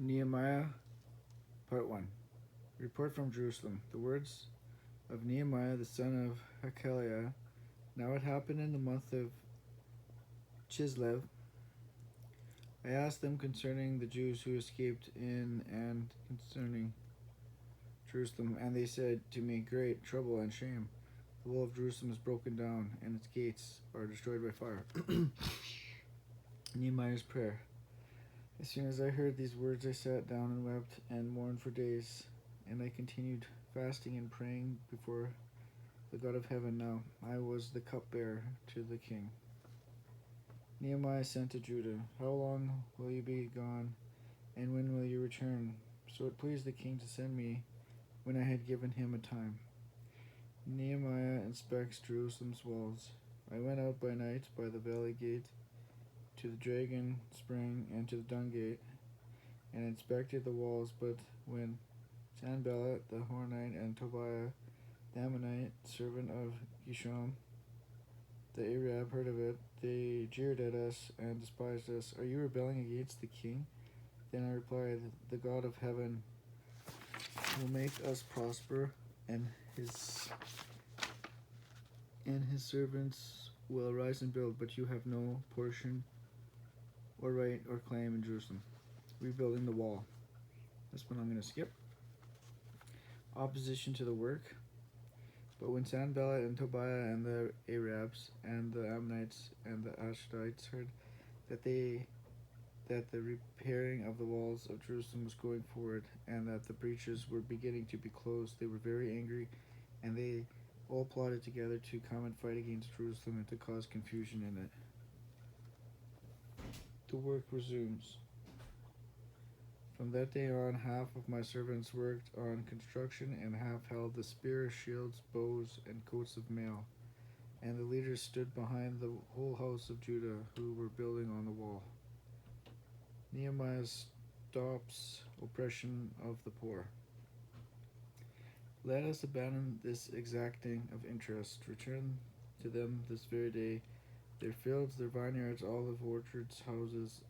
Nehemiah, Part 1. Report from Jerusalem. The words of Nehemiah the son of Hakaliah. Now it happened in the month of Chislev. I asked them concerning the Jews who escaped in and concerning Jerusalem, and they said to me, Great trouble and shame. The wall of Jerusalem is broken down, and its gates are destroyed by fire. Nehemiah's prayer. As soon as I heard these words, I sat down and wept and mourned for days, and I continued fasting and praying before the God of heaven. Now I was the cupbearer to the king. Nehemiah sent to Judah, How long will you be gone, and when will you return? So it pleased the king to send me when I had given him a time. Nehemiah inspects Jerusalem's walls. I went out by night by the valley gate to the dragon spring and to the dung gate, and inspected the walls. But when Sanballat the Horonite and Tobiah the Ammonite, servant of Gesham the Arab, heard of it, they jeered at us and despised us. Are you rebelling against the king? Then I replied, The God of heaven will make us prosper, and his servants will arise and build, but you have no portion or right or claim in Jerusalem. Rebuilding the wall. This one I'm going to skip. Opposition to the work. But when Sanballat and Tobiah and the Arabs and the Ammonites and the Ashdodites heard that the repairing of the walls of Jerusalem was going forward, and that the breaches were beginning to be closed, they were very angry, and they all plotted together to come and fight against Jerusalem and to cause confusion in it. The work resumes. From that day on, half of my servants worked on construction, and half held the spears, shields, bows, and coats of mail. And the leaders stood behind the whole house of Judah, who were building on the wall. Nehemiah stops oppression of the poor. Let us abandon this exacting of interest. Return to them this very day their fields, their vineyards, olive orchards, houses,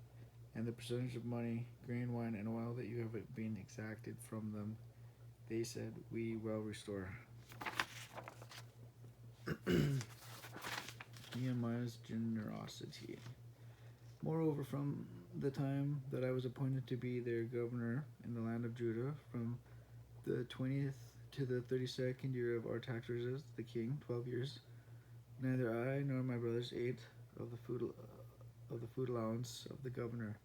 and the percentage of money, grain, wine, and oil that you have been exacted from them. They said, We will restore. Nehemiah's generosity. Moreover, from the time that I was appointed to be their governor in the land of Judah, from the 20th to the 32nd year of Artaxerxes the king, 12 years, neither I nor my brothers ate of the food allowance of the governor.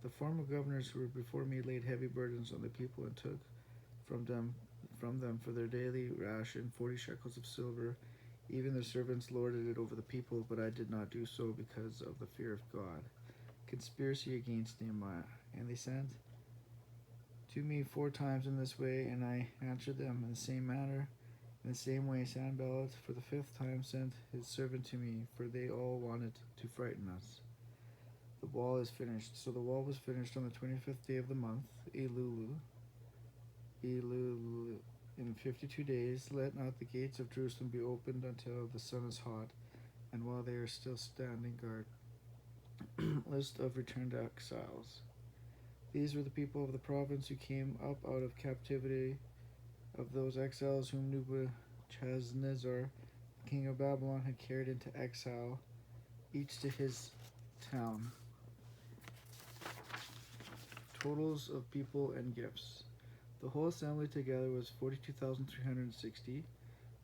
The former governors who were before me laid heavy burdens on the people and took from them for their daily ration 40 shekels of silver. Even their servants lorded it over the people, but I did not do so because of the fear of God. Conspiracy against Nehemiah. And they sent to me 4 times in this way, and I answered them in the same manner. In the same way, Sanballat for the 5th time sent his servant to me, for they all wanted to frighten us. The wall is finished. So the wall was finished on the 25th day of the month, Elul, in 52 days. Let not the gates of Jerusalem be opened until the sun is hot, and while they are still standing guard. List of returned exiles. These were the people of the province who came up out of captivity, of those exiles whom Nebuchadnezzar, king of Babylon, had carried into exile, each to his town. Totals of people and gifts. The whole assembly together was 42,360,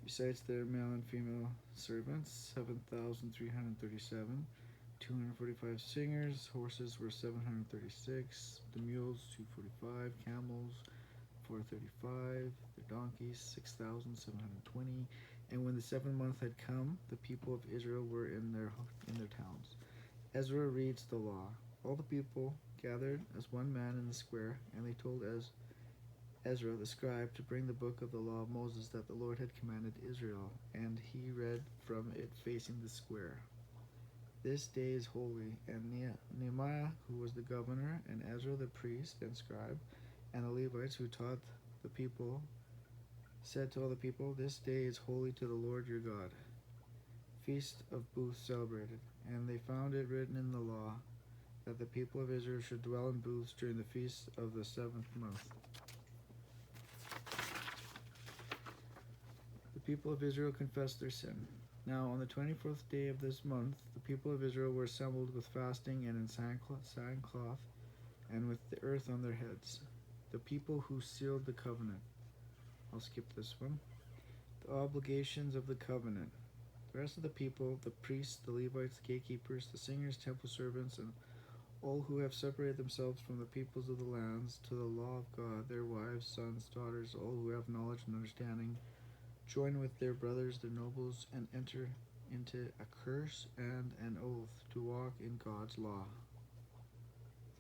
besides their male and female servants, 7,337, 245 singers, horses were 736, the mules 245, camels 435, their donkeys 6,720. And when the 7th month had come, the people of Israel were in their towns. Ezra reads the law. All the people gathered as one man in the square, and they told Ezra the scribe to bring the book of the law of Moses that the Lord had commanded Israel, and he read from it facing the square. This day is holy, and Nehemiah, who was the governor, and Ezra the priest and scribe, and the Levites who taught the people, said to all the people, This day is holy to the Lord your God. Feast of Booths celebrated. And they found it written in the law that the people of Israel should dwell in booths during the feast of the 7th month. The people of Israel confessed their sin. Now on the 24th day of this month, the people of Israel were assembled with fasting and in sackcloth, and with the earth on their heads. The people who sealed the covenant. I'll skip this one. The obligations of the covenant. The rest of the people, the priests, the Levites, the gatekeepers, the singers, temple servants, and all who have separated themselves from the peoples of the lands to the law of God, their wives, sons, daughters, all who have knowledge and understanding, join with their brothers, the nobles, and enter into a curse and an oath to walk in God's law.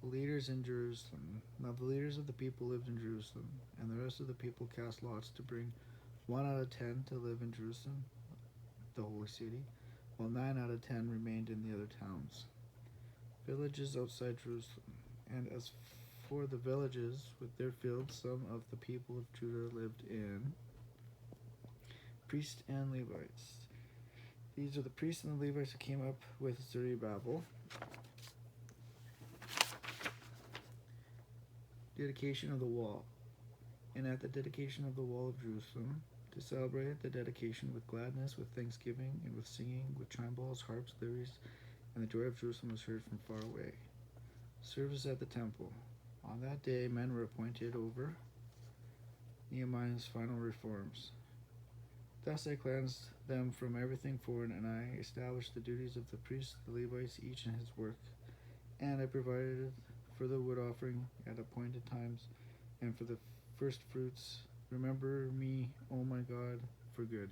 The leaders in Jerusalem. Now the leaders of the people lived in Jerusalem, and the rest of the people cast lots to bring 1 out of 10 to live in Jerusalem, the holy city, while 9 out of 10 remained in the other towns, villages outside Jerusalem. And as for the villages with their fields, some of the people of Judah lived in. Priests and Levites. These are the priests and the Levites who came up with Zerubbabel. Dedication of the wall. And at the dedication of the wall of Jerusalem, to celebrate the dedication with gladness, with thanksgiving, and with singing, with cymbals, harps, lyres, and the joy of Jerusalem was heard from far away. Service at the temple. On that day, men were appointed over Nehemiah's final reforms. Thus I cleansed them from everything foreign, and I established the duties of the priests, the Levites, each in his work. And I provided for the wood offering at appointed times, and for the first fruits. Remember me, O my God, for good.